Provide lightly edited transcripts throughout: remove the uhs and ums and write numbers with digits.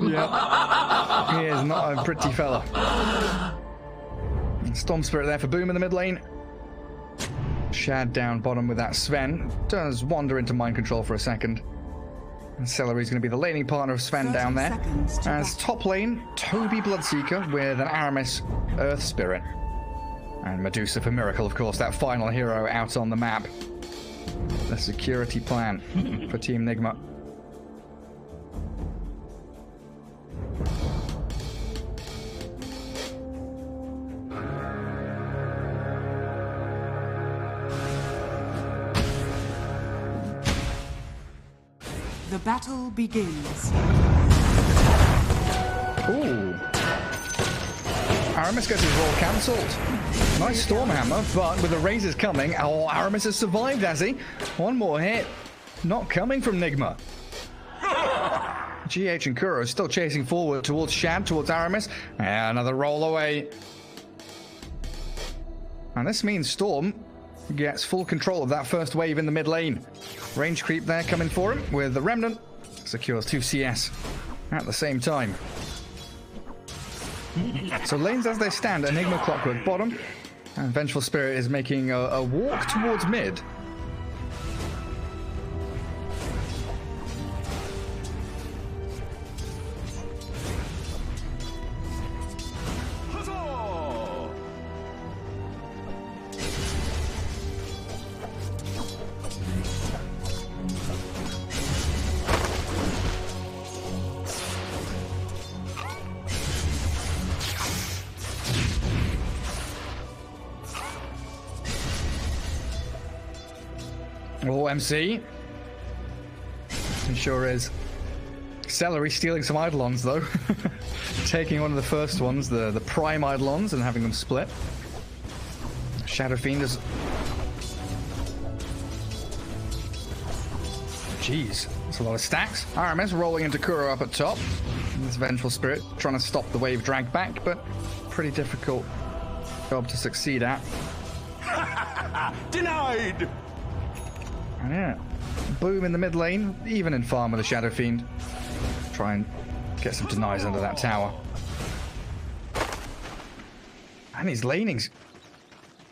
Yeah, he is not a pretty fella. Storm Spirit there for Boom in the mid lane. Shad down bottom with that Sven. Does wander into mind control for a second. And Celery's going to be the laning partner of Sven down there. As top lane, Toby Bloodseeker with an Aramis Earth Spirit. And Medusa for Miracle, of course, that final hero out on the map. The security plan for Team Nigma. The battle begins. Ooh. Aramis gets his roll cancelled. Nice Stormhammer, but with the razors coming, oh, Aramis has survived, has he? One more hit. Not coming from Nigma. GH and Kuro still chasing forward towards Shad, towards Aramis. And another roll away. And this means Storm gets full control of that first wave in the mid lane. Range creep there coming for him with the Remnant. Secures 2 CS at the same time. So lanes as they stand, Enigma Clockwork bottom. And Vengeful Spirit is making a walk towards mid. Oh, MC. He sure is. Celery stealing some Eidolons, though. Taking one of the first ones, the Prime Eidolons, and having them split. Shadow Fiend is... Jeez, that's a lot of stacks. Aramis rolling into Kuro up at top. This Vengeful Spirit trying to stop the wave drag back, but pretty difficult job to succeed at. Denied! And yeah, Boom in the mid lane, even in farm with the Shadow Fiend. Try and get some denies under that tower. And his lanings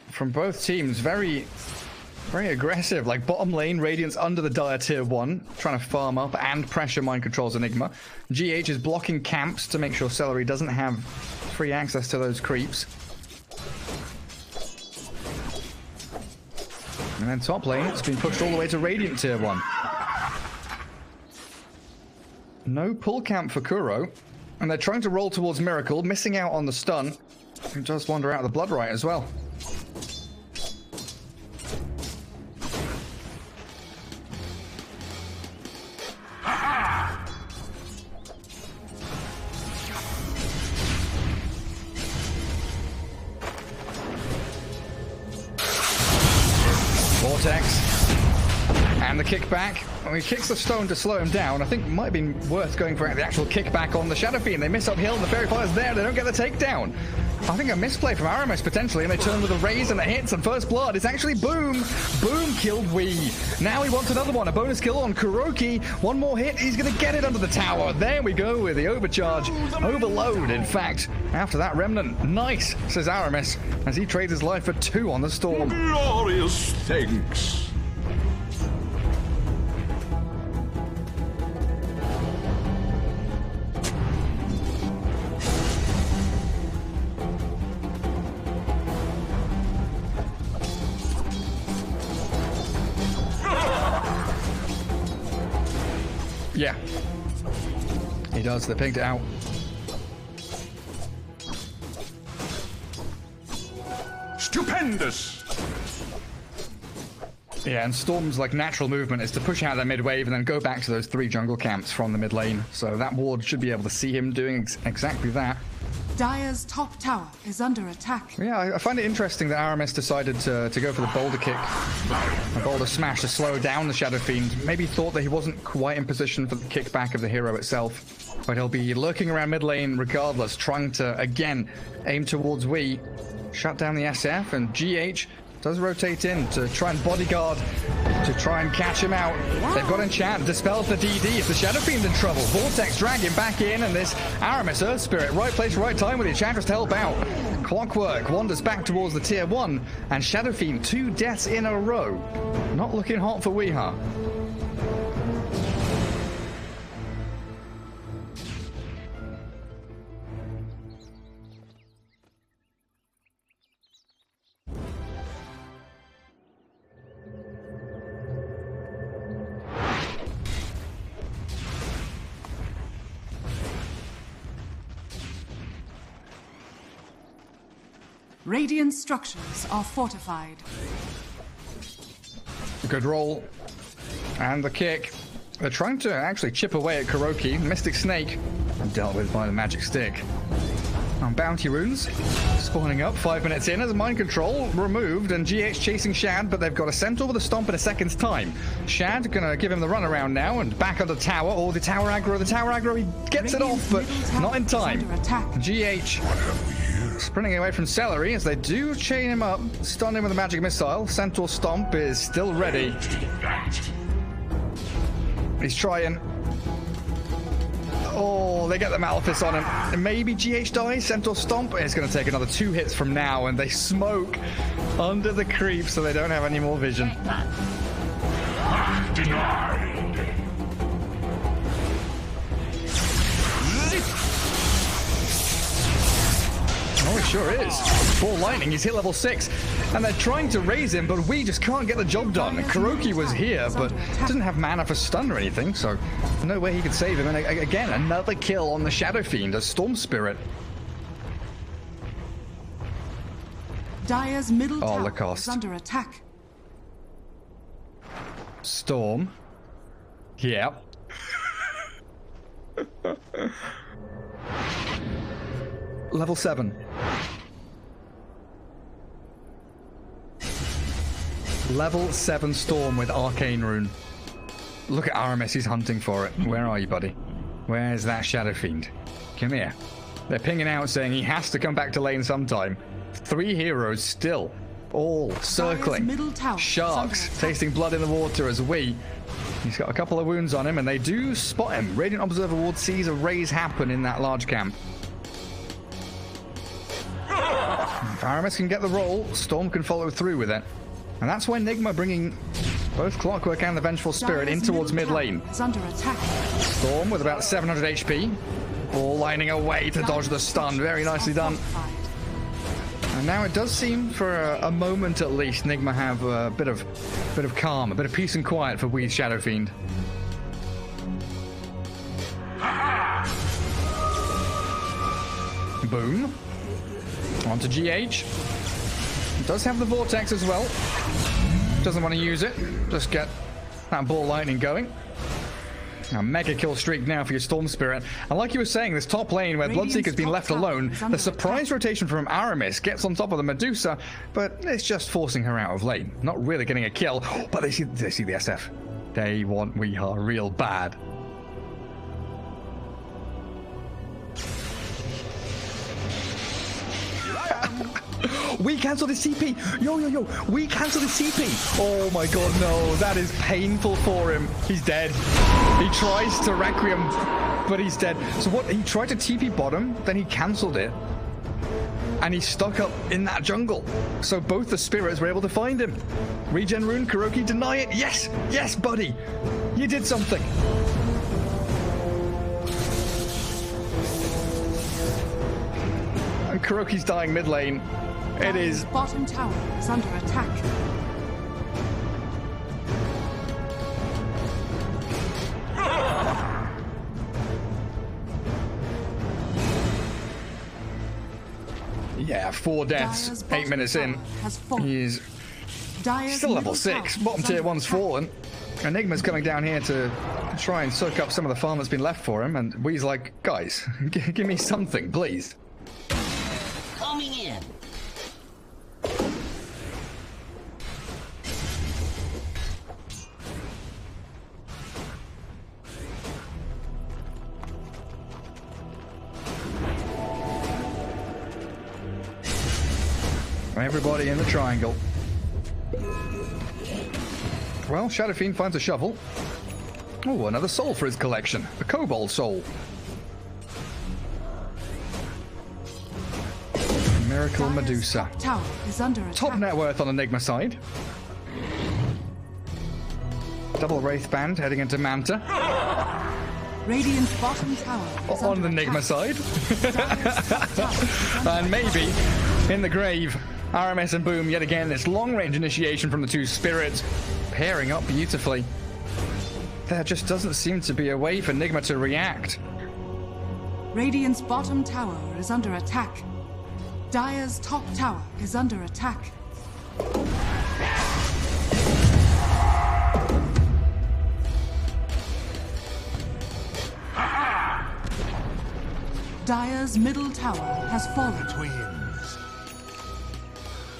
from both teams very aggressive. Like bottom lane, Radiant's under the Dire tier 1, trying to farm up and pressure mind controls Enigma. GH is blocking camps to make sure Celery doesn't have free access to those creeps. And then top lane, it's been pushed all the way to Radiant tier 1. No pull camp for Kuro. And they're trying to roll towards Miracle, missing out on the stun. And just wander out of the Bloodright as well. And the kickback. He kicks the stone to slow him down. I think it might have been worth going for the actual kickback on the Shadow Fiend. They miss uphill, and the Fairy Fire's there. They don't get the takedown. I think a misplay from Aramis potentially, and they turn with a raise and the hits, and first blood. It's actually Boom. Boom killed Wee. Now he wants another one. A bonus kill on Kuroki. One more hit. He's going to get it under the tower. There we go with the overcharge. Overload, in fact. After that Remnant. Nice, says Aramis, as he trades his life for 2 on the Storm. Glorious thanks. Yeah, he does. They picked it out. Stupendous! Yeah, and Storm's like natural movement is to push out their mid wave and then go back to those 3 jungle camps from the mid lane. So that ward should be able to see him doing exactly that. Dire's top tower is under attack. Yeah, I find it interesting that Aramis decided to go for the boulder kick, a boulder smash to slow down the Shadow Fiend. Maybe thought that he wasn't quite in position for the kickback of the hero itself, but he'll be lurking around mid lane regardless, trying to, again, aim towards Wee, shut down the SF, and GH does rotate in to try and bodyguard to try and catch him out. They've got Enchant, dispels the DD. If the Shadow Fiend in trouble, Vortex drag him back in, and this Aramis Earth Spirit, right place, right time with the Enchantress to help out. Clockwork wanders back towards the tier 1, and Shadow Fiend 2 deaths in a row. Not looking hot for Weeha. Radiant structures are fortified. Good roll. And the kick. They're trying to actually chip away at Kuroki. Mystic Snake dealt with by the magic stick. And bounty runes spawning up 5 minutes in as mind control removed, and GH chasing Shad, but they've got a Centaur with a stomp in a second's time. Shad gonna give him the runaround now and back under tower. Oh, the tower aggro, he gets it off, but not in time. GH sprinting away from Celery as they do chain him up, stun him with a magic missile. Centaur stomp is still ready. He's trying. Oh, they get the Malefice on him. And maybe GH dies. Centaur stomp. It's going to take another 2 hits from now, and they smoke under the creep so they don't have any more vision. Denied. Oh, it sure is. Ball lightning, he's hit level 6, and they're trying to raise him, but we just can't get the job done. Kuroki was here, but doesn't have mana for stun or anything, so no way he could save him. And again, another kill on the Shadow Fiend, a Storm Spirit. Dire's middle tower Lacoste is under attack. Storm. Yeah. Level 7. Level 7 Storm with Arcane Rune. Look at Aramis, he's hunting for it. Where are you, buddy? Where's that Shadow Fiend? Come here. They're pinging out saying he has to come back to lane sometime. 3 heroes still. All circling. Sharks tasting blood in the water as he's got a couple of wounds on him, and they do spot him. Radiant Observer Ward sees a raise happen in that large camp. If Aramis can get the roll, Storm can follow through with it. And that's why Nigma bringing both Clockwork and the Vengeful Spirit in towards mid lane. Storm with about 700 HP. All lining away to dodge the stun. Very nicely done. And now it does seem, for a moment at least, Nigma have a bit of calm, a bit of peace and quiet for Wee's Shadow Fiend. Boom. Onto GH. Does have the Vortex as well. Doesn't want to use it. Just get that ball lightning going. A mega kill streak now for your Storm Spirit. And like you were saying, this top lane where Bloodseeker's been left alone, the surprise rotation from Aramis gets on top of the Medusa, but it's just forcing her out of lane. Not really getting a kill, but they see the SF. They want Weeha real bad. We cancelled his CP. Yo. We cancelled his CP. Oh my god, no. That is painful for him. He's dead. He tries to Requiem, but he's dead. So what? He tried to TP bottom, then he cancelled it. And he's stuck up in that jungle. So both the spirits were able to find him. Regen rune, Kuroki, deny it. Yes. Yes, buddy. You did something. And Kuroki's dying mid lane. It is. Bottom tower is under attack. Yeah, 4 deaths, 8 minutes in. He's still level 6. Bottom tier 1's fallen. Enigma's coming down here to try and soak up some of the farm that's been left for him, and Wee's like, guys, give me something, please. Coming in. Everybody in the triangle. Well, Shadow Fiend finds a shovel. Oh, another soul for his collection. A kobold soul. Miracle Dire's Medusa. top tower is under attack. Top net worth on Enigma side. Double Wraith Band heading into Manta. Radiant's bottom tower is On under the Nigma attack. side. Dire's top tower is under And maybe attack. in the grave, RMS and Boom yet again. This long-range initiation from the two spirits pairing up beautifully. There just doesn't seem to be a way for Nigma to react. Radiant's bottom tower is under attack. Dire's top tower is under attack. Dire's middle tower has fallen. Twins.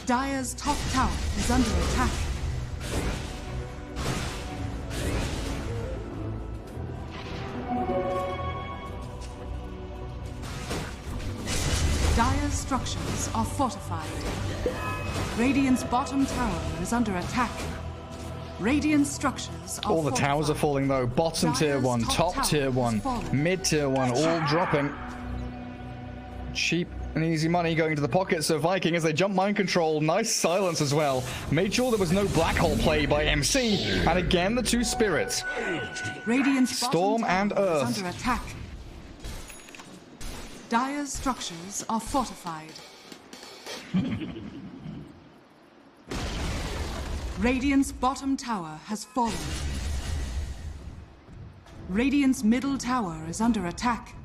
Dire's top tower is under attack. Dire's structures are fortified. Radiant's bottom tower is under attack. Radiant structures are All the towers are falling though. Bottom tier 1, top tier 1, mid tier 1, all dropping. Cheap and easy money going to the pockets of Viking as they jump mind control. Nice silence as well. Made sure there was no black hole play by MC. And again, the two spirits. Radiant's Storm bottom and tower Earth. is under attack. Dire's structures are fortified. Radiant's bottom tower has fallen. Radiant's middle tower is under attack.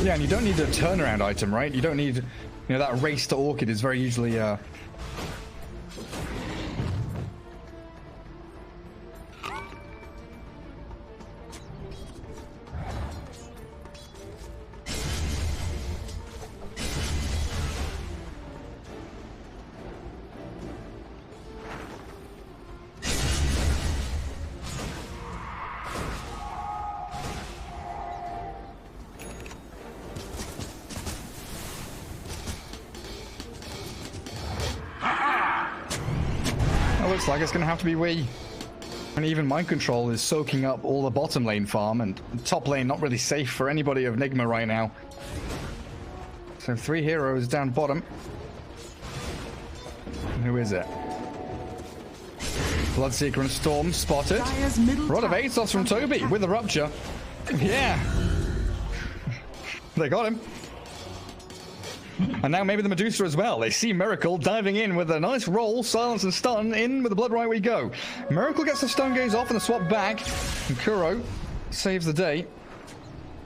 Yeah, and you don't need a turnaround item, right? You don't need, you know, that race to Orchid is very usually looks like it's going to have to be we. And even mind control is soaking up all the bottom lane farm, and top lane not really safe for anybody of Nigma right now. So 3 heroes down bottom. Who is it? Bloodseeker and Storm spotted. Dire's middle Rod of tower Asos is from under Toby attack. with the rupture. Yeah. They got him. And now maybe the Medusa as well. They see Miracle diving in with a nice roll, silence and stun. In with the Blood Right we go. Miracle gets the stun gaze off and the swap back. And Kuro saves the day.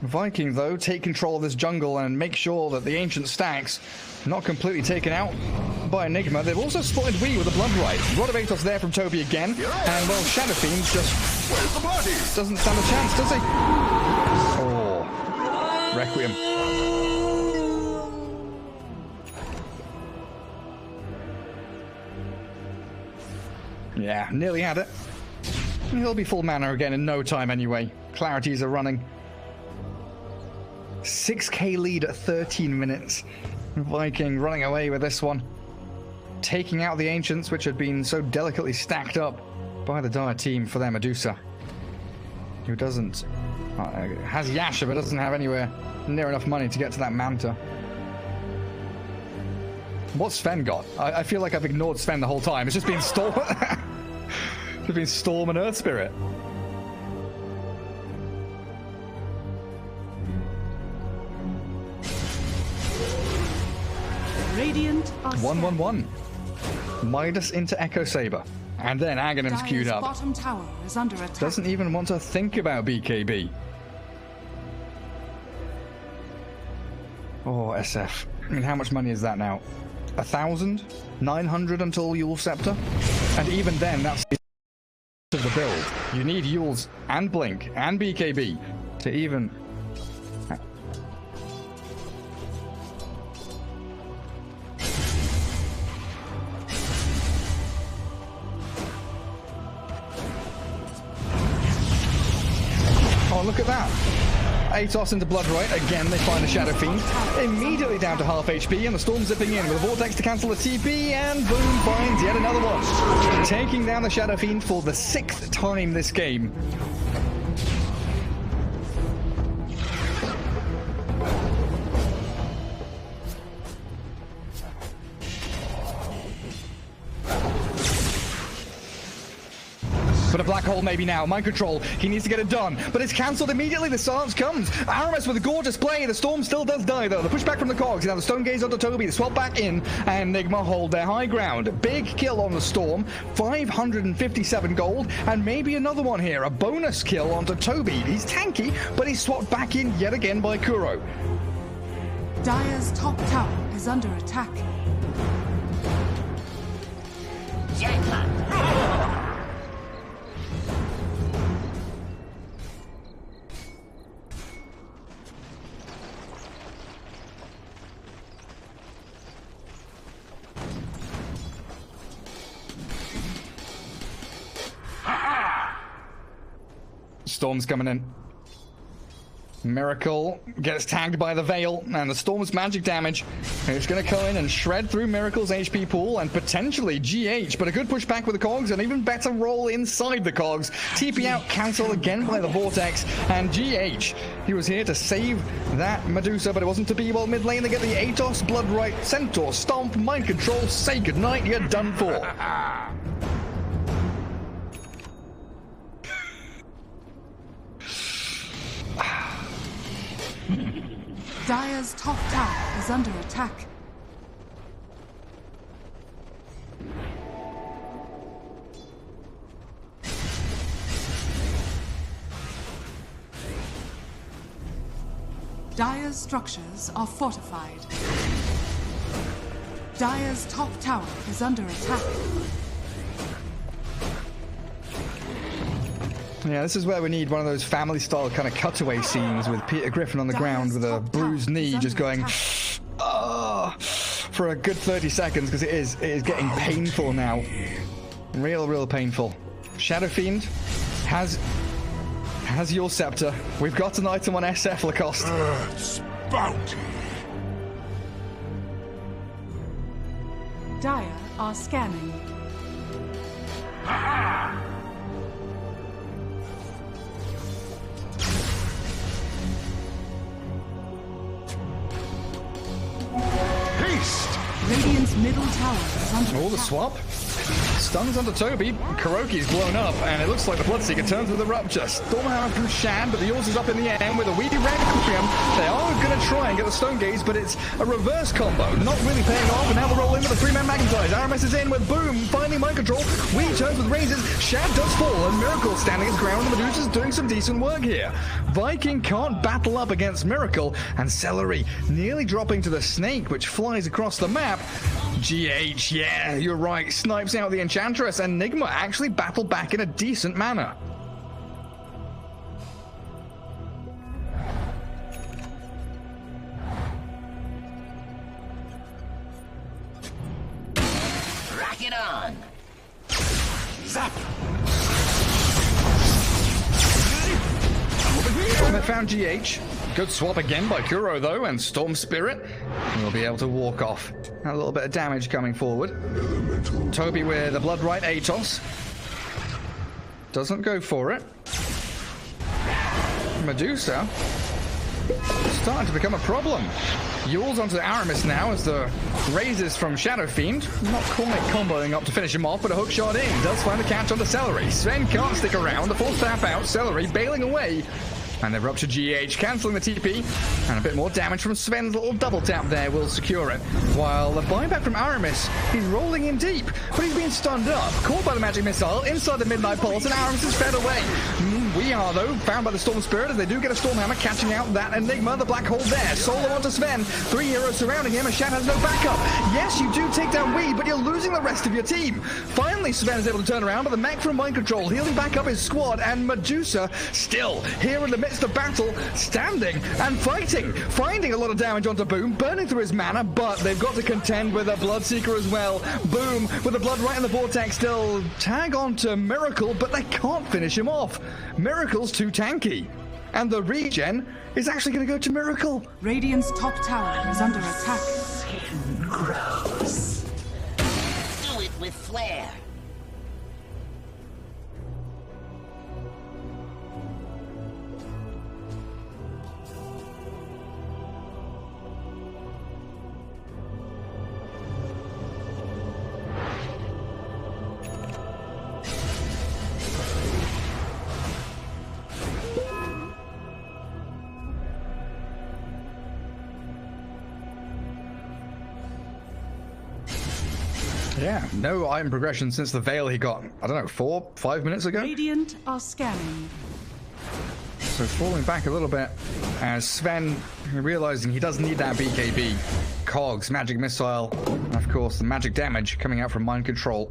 Viking, though, take control of this jungle and make sure that the Ancient stacks not completely taken out by Enigma. They've also spotted we with the Blood Right. Rod of Atos there from Toby again. And, well, Shadow Fiend just Where's the body? doesn't stand a chance, does he? Oh. Requiem. Yeah, nearly had it. He'll be full mana again in no time anyway. Clarities are running. 6k lead at 13 minutes. Viking running away with this one. Taking out the Ancients, which had been so delicately stacked up by the Dire team for their Medusa. Who doesn't... has Yasha, but doesn't have anywhere near enough money to get to that Manta. What's Sven got? I feel like I've ignored Sven the whole time. It's just been Storm... it's been Storm and Earth Spirit. Radiant are 1-1-1. Midas into Echo Saber. And then Aghanim's queued Dire's up. bottom tower is under attack. Doesn't even want to think about BKB. Oh, SF. I mean, how much money is that now? 1,000? 900 until Yule Scepter? And even then, that's of the build. You need Yules and Blink and BKB to even... Oh, look at that. Atos into Bloodright. Again, they find the Shadow Fiend. Immediately down to half HP, and the Storm zipping in with a Vortex to cancel the TP, and boom, finds yet another one. Taking down the Shadow Fiend for the 6th time this game. But a black hole maybe now. Mind control. He needs to get it done. But it's cancelled immediately. The silence comes. Aramis with a gorgeous play. The Storm still does die, though. The pushback from the Cogs. Now the Stone Gaze onto Toby. The swap back in. And Nigma hold their high ground. Big kill on the Storm. 557 gold. And maybe another one here. A bonus kill onto Toby. He's tanky, but he's swapped back in yet again by Kuro. Dire's top tower is under attack. Jackpot. Storm's coming in. Miracle gets tagged by the Veil, and the Storm's magic damage is going to come in and shred through Miracle's HP pool and potentially GH, but a good pushback with the Cogs, an even better roll inside the Cogs. TP out, cancelled again by the Vortex, and GH. He was here to save that Medusa, but it wasn't to be. Well, mid lane they get the Atos, Bloodright, Centaur, Stomp, Mind Control, say goodnight, you're done for. Dire's top tower is under attack. Dire's structures are fortified. Dire's top tower is under attack. Yeah, this is where we need one of those family-style kind of cutaway scenes with Peter Griffin on the ground with a bruised knee just going, for a good 30 seconds, because it is getting painful now. Real painful. Shadow Fiend has your scepter. We've got an item on SF Lacoste. Bounty. Dire are scanning. Radiant's middle tower is under the swap. Stuns onto Toby. Kuroki's blown up, and it looks like the Bloodseeker turns with the Rupture. Stormhammer from Shad, but the yours is up in the air with a weedy Requiem. They are going to try and get the Stone Gaze, but it's a reverse combo. Not really paying off, and now we'll roll in with a 3-man Magnetize. Aramis is in with Boom, finally Mind Control. Weed turns with Razors. Shad does fall, and Miracle standing his ground, and Medusa's doing some decent work here. Viking can't battle up against Miracle, and Celery nearly dropping to the Snake, which flies across the map. GH, yeah, you're right, snipes out the Enchantress, and Nigma actually battled back in a decent manner. Rock it on. Zap. They found GH. Good swap again by Kuro, though, and Storm Spirit will be able to walk off. A little bit of damage coming forward. Toby with the Bloodright Atos. Doesn't go for it. Medusa starting to become a problem. Yule's onto Aramis now as the raises from Shadow Fiend. Not quite comboing up to finish him off, but a hook shot in. Does find the catch onto Celery. Sven can't stick around. The full tap out. Celery bailing away. And they've ruptured GH, cancelling the TP. And a bit more damage from Sven's little double tap there will secure it. While the buyback from Aramis, he's rolling in deep, but he's being stunned up. Caught by the magic missile inside the Midnight Pulse, and Aramis is fed away. We are, though, found by the Storm Spirit as they do get a Stormhammer catching out that Enigma, the black hole there. Solo onto Sven. 3 heroes surrounding him, and Shad has no backup. Yes, you do take down Weed, but you're losing the rest of your team. Finally, Sven is able to turn around, but the mech from Mind Control healing back up his squad, and Medusa still here in the midst of battle, standing and fighting, finding a lot of damage onto Boom, burning through his mana, but they've got to contend with a Bloodseeker as well. Boom with the blood right in the vortex, still tag onto Miracle, but they can't finish him off. Miracle's too tanky. And the regen is actually going to go to Miracle. Radiant's top tower is under attack. Gross. Do it with flair. Yeah, no item progression since the Veil he got, I don't know, 4, 5 minutes ago? Radiant are scanning. So falling back a little bit as Sven, realizing he doesn't need that BKB. Cogs, magic missile, and of course the magic damage coming out from mind control.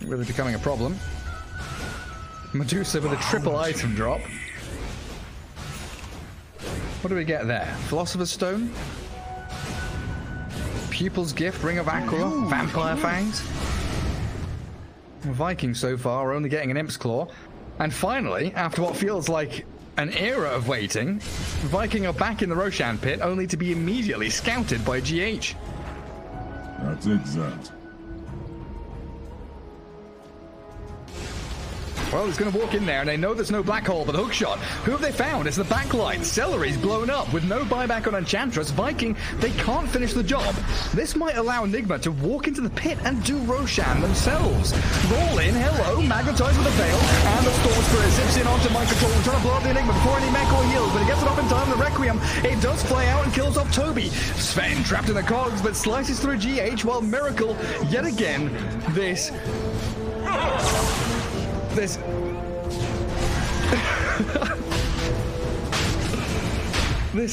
Really becoming a problem. Medusa with a triple item drop. What do we get there? Philosopher's Stone? Pupil's Gift, Ring of Aquila, Vampire Fangs. Vikings so far are only getting an Imp's Claw. And finally, after what feels like an era of waiting, Viking are back in the Roshan pit only to be immediately scouted by GH. That's exact. Well, he's going to walk in there, and they know there's no black hole, but hookshot. Who have they found? It's the backline. Celery's blown up. With no buyback on Enchantress, Viking, they can't finish the job. This might allow Nigma to walk into the pit and do Roshan themselves. Roll in, hello, magnetize with the Veil, and the Storm Spirit zips in onto mind control, trying to blow up the Enigma before any mech or heals, but he gets it off in time. The Requiem, it does fly out and kills off Toby. Sven trapped in the cogs, but slices through GH, while Miracle, yet again, this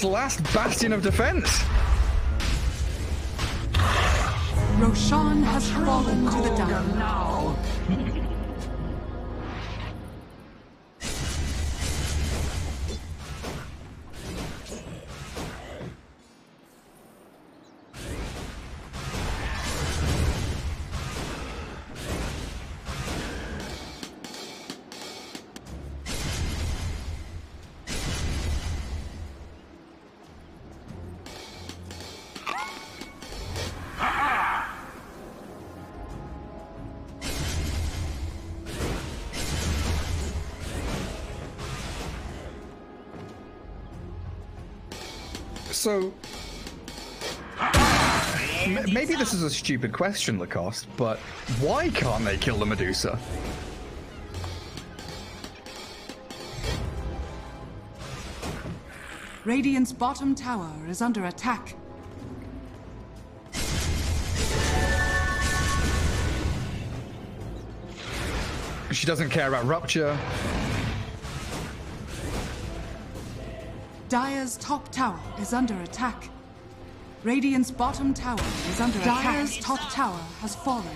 last bastion of defense. Roshan has fallen to the down. So, maybe this is a stupid question, Lacoste, but why can't they kill the Medusa? Radiant's bottom tower is under attack. She doesn't care about Rupture. Dire's top tower is under attack. Radiant's bottom tower is under attack. Dire's top tower has fallen.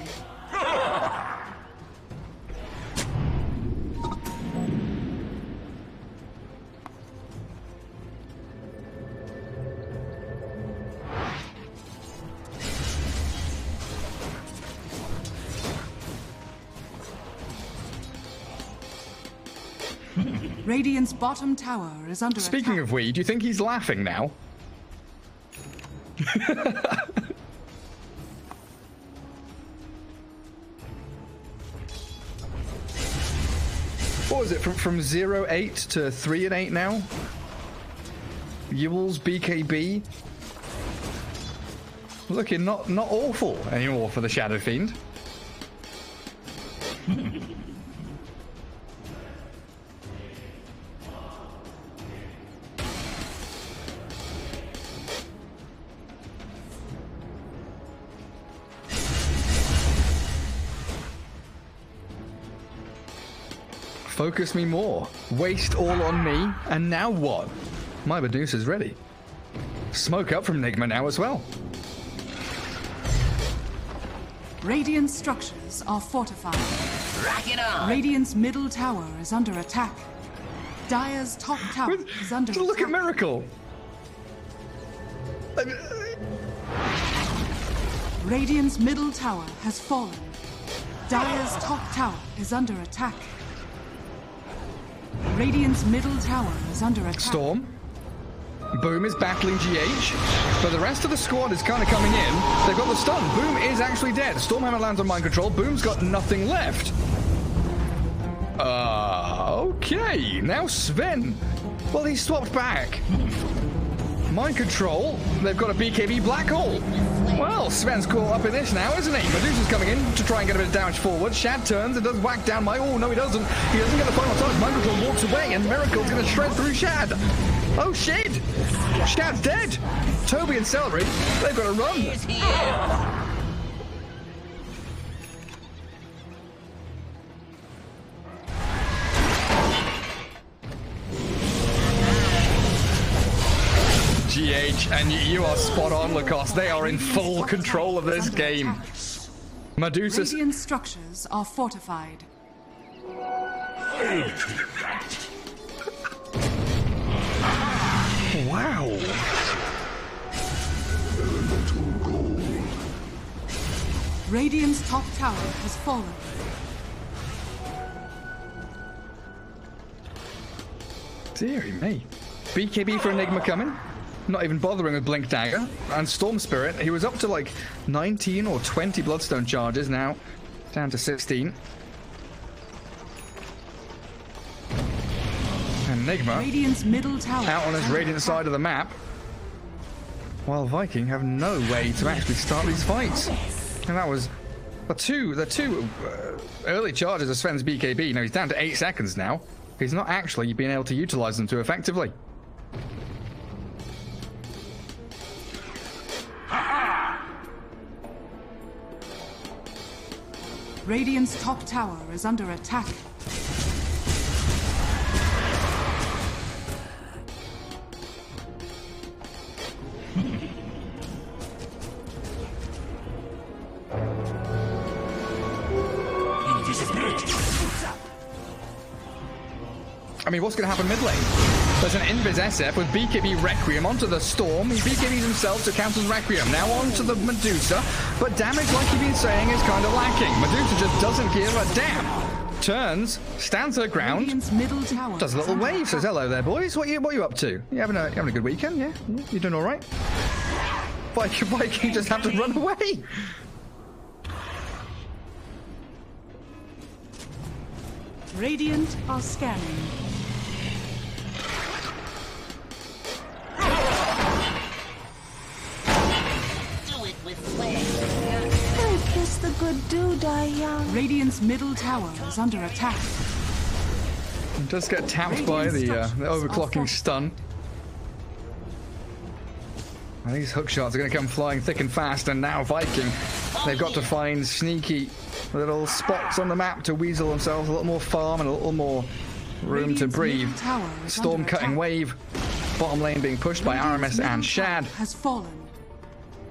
Radiant's bottom tower is under attack. Speaking of we, do you think he's laughing now? What was it, from 0-8 to 3-8 now? Ewell's BKB. Looking not awful anymore for the Shadow Fiend. Focus me more. Waste all on me. And now what? My Medusa's ready. Smoke up from Nigma now as well. Radiant structures are fortified. Rock it on. Radiant's middle tower is under attack. Dire's top tower is under attack. Look at Miracle. Radiant's middle tower has fallen. Dire's top tower is under attack. Radiant's middle tower is under attack. Storm. Boom is battling GH, but the rest of the squad is kind of coming in. They've got the stun. Boom is actually dead. Stormhammer lands on mind control. Boom's got nothing left. Okay. Now Sven. Well, he swapped back. Mind control. They've got a BKB black hole. Well, Sven's caught up in this now, isn't he? Medusa's coming in to try and get a bit of damage forward. Shad turns and does whack down my... Oh, no, he doesn't. He doesn't get the final touch. Mind control walks away, and Miracle's going to shred through Shad. Oh, shit! Shad's dead! Toby and Celery, they've got to run. GH, and you are spot on, Lucas. They are in full control of this game. Medusa. Radiant structures are fortified. Wow. Radiant's top tower has fallen. Deary me. BKB for Nigma coming. Not even bothering with Blink Dagger. And Storm Spirit, he was up to like 19 or 20 Bloodstone charges, now down to 16. And Nigma Radiant's middle tower out on his Radiant side of the map, while Viking have no way to actually start these fights. And that was the two early charges of Sven's BKB. Now he's down to 8 seconds now. He's not actually been able to utilize them too effectively. Radiant's top tower is under attack. I mean, what's going to happen mid lane? There's an Invis SF with BKB Requiem onto the Storm. He BKBs himself to counter Requiem. Now onto the Medusa, but damage, like you've been saying, is kind of lacking. Medusa just doesn't give a damn. Turns, stands her ground, Radiant's middle tower does a little wave, says hello there, boys. What are you up to? You having a good weekend? Yeah? You doing all right? Viking just have to run away. Radiant are scanning. Kiss the good dude, Radiant's middle tower is under attack. It does get tapped by the overclocking stun. And these hook shots are going to come flying thick and fast, and now Viking, they've got to find sneaky little spots on the map to weasel themselves a little more farm and a little more room to breathe. Storm cutting wave, bottom lane being pushed by RMS and Shad. Has fallen.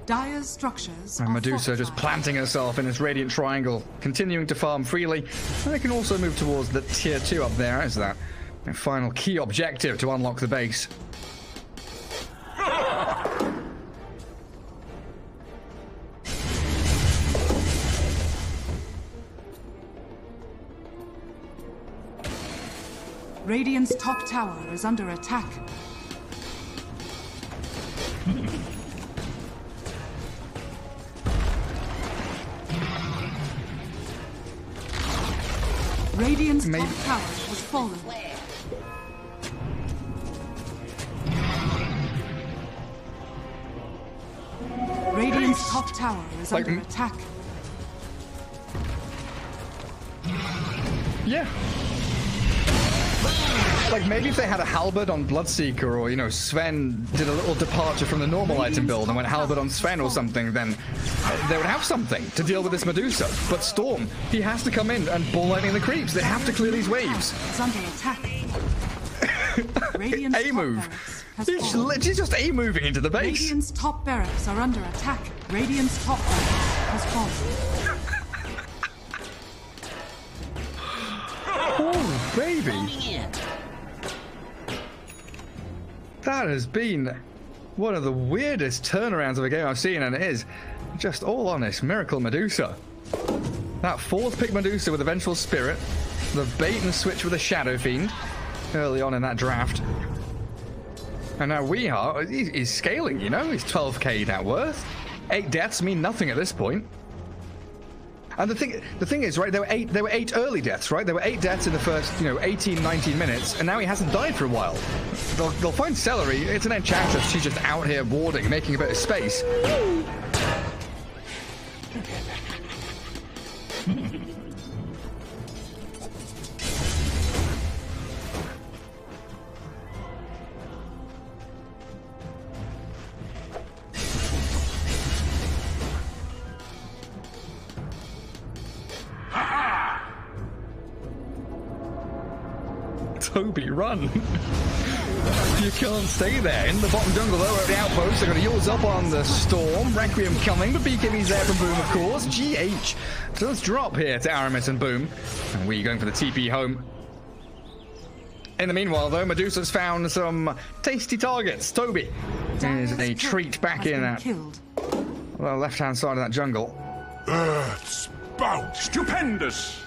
Dire's structures and Medusa just planting herself in this Radiant Triangle, continuing to farm freely. And they can also move towards the tier 2 up there as that final key objective to unlock the base. Radiant's top tower is under attack. Radiant's top tower has fallen. Radiant's top tower is under attack. Yeah. Like, maybe if they had a Halberd on Bloodseeker, or, you know, Sven did a little departure from the normal item build and went Halberd on Sven or something, then they would have something to deal with this Medusa. But Storm, he has to come in and ball lightning the creeps. They have to clear these waves. It's under attack. A move. She's just A moving into the base. Radiant's top barracks are under attack. Radiant's top barracks has fallen. Oh, baby. That has been one of the weirdest turnarounds of a game I've seen, and it is just all honest Miracle Medusa. That 4th pick Medusa with a Vengeful Spirit, the bait and switch with a Shadow Fiend, early on in that draft. And now he's scaling, you know? He's 12k net worth. 8 deaths mean nothing at this point. And the thing is, right, there were eight early deaths, right? There were 8 deaths in the first, 18, 19 minutes, and now he hasn't died for a while. They'll find Celery. It's an enchantress. She's just out here warding, making a bit of space. Toby, run! You can't stay there. In the bottom jungle, though, at the outpost, they're going to yours up on the Storm. Requiem coming, but BKB's there from Boom, of course. GH does drop here to Aramis and Boom. And we're going for the TP home. In the meanwhile, though, Medusa's found some tasty targets. Toby is a treat back in that left-hand side of that jungle. Spout! Stupendous!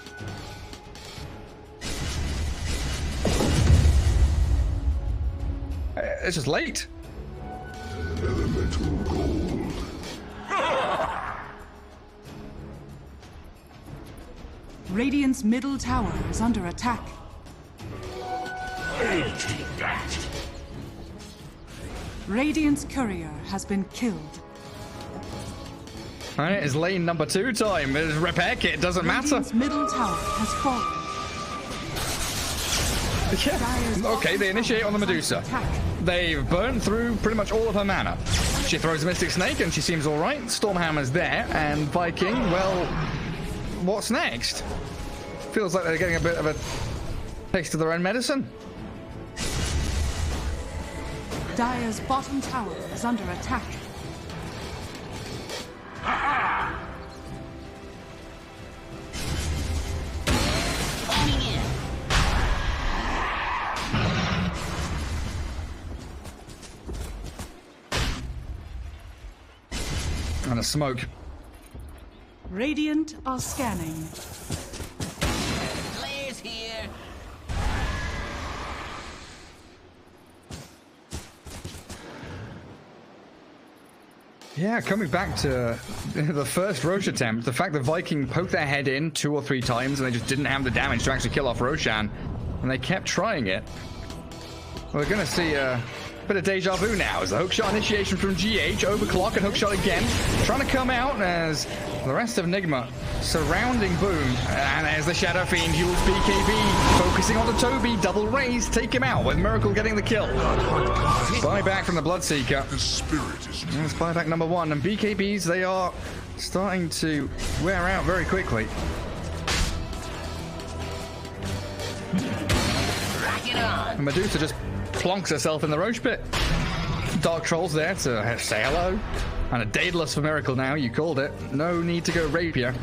It's just late. Elemental gold. Radiant's middle tower is under attack. I'll take that. Radiant's courier has been killed. Alright, it's lane number 2 time. It's repair kit, doesn't matter. Radiant's middle tower has fallen. Yeah. Okay, they initiate on the Medusa. They've burned through pretty much all of her mana. She throws a Mystic Snake and she seems alright. Stormhammer's there, and Viking, well, what's next? Feels like they're getting a bit of a taste of their own medicine. Dire's bottom tower is under attack. And a smoke. Radiant are scanning. Players here. Yeah, coming back to the first Rosh attempt, the fact that Viking poked their head in 2 or 3 times and they just didn't have the damage to actually kill off Roshan, and they kept trying it. We're going to see a bit of deja vu now as the hookshot initiation from GH, overclock and hookshot again, trying to come out as the rest of Nigma surrounding Boom, and there's the Shadow Fiend, Yule's BKB, focusing on the Toby, double raise, take him out with Miracle getting the kill. Buyback from the Bloodseeker. The spirit is That's buyback number 1, and BKBs, they are starting to wear out very quickly. Rock it on. And Medusa just plonks herself in the Roche pit. Dark Troll's there to say hello. And a Daedalus for Miracle now, you called it. No need to go Rapier.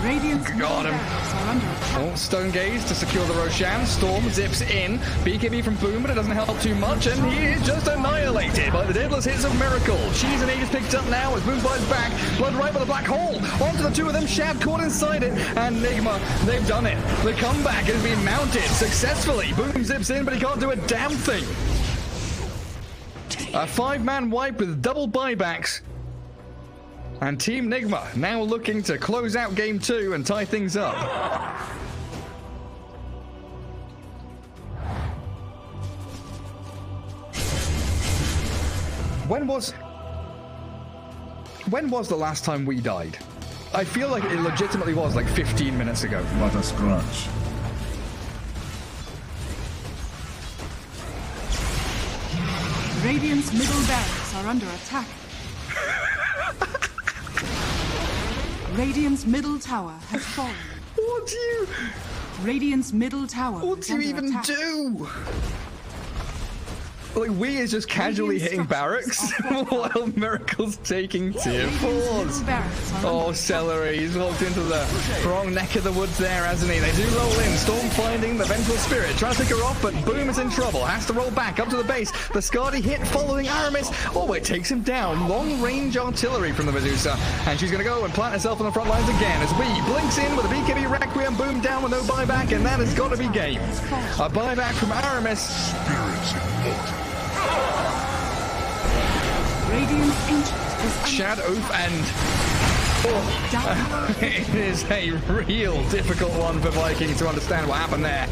Radiant's middle Got him. barracks are under attack. Oh, Stone Gaze to secure the Roshan. Storm zips in. BKB from Boom, but it doesn't help too much. And he is just annihilated by the Daedalus hits of Miracle. Cheese and Egg is picked up now as Boom buys back. Blood right by the black hole. Onto the 2 of them. Shad caught inside it. And Nigma, they've done it. The comeback has been mounted successfully. Boom zips in, but he can't do a damn thing. A 5-man wipe with double buybacks. And Team Nigma now looking to close out game 2 and tie things up. When was the last time we died? I feel like it legitimately was like 15 minutes ago. What a scratch. Radiant's middle barracks are under attack. Radiant's middle tower has fallen. What do you... Radiant's middle tower What is do you under even attack. do? Like, we is just casually hitting barracks while Miracle's taking tier 4s. Oh, Celery, he's walked into the wrong neck of the woods there, hasn't he? They do roll in. Storm finding the Vengeful Spirit, trying to pick her off, but Boom is in trouble. Has to roll back up to the base. The Skadi hit following Aramis. Oh, it takes him down. Long-range artillery from the Medusa. And she's going to go and plant herself on the front lines again as we blinks in with a BKB Requiem. Boom down with no buyback, and that has got to be game. A buyback from Aramis. Spirits immortal. Radiant's Ancient is Shadow and it is a real difficult one for Vikings to understand what happened there.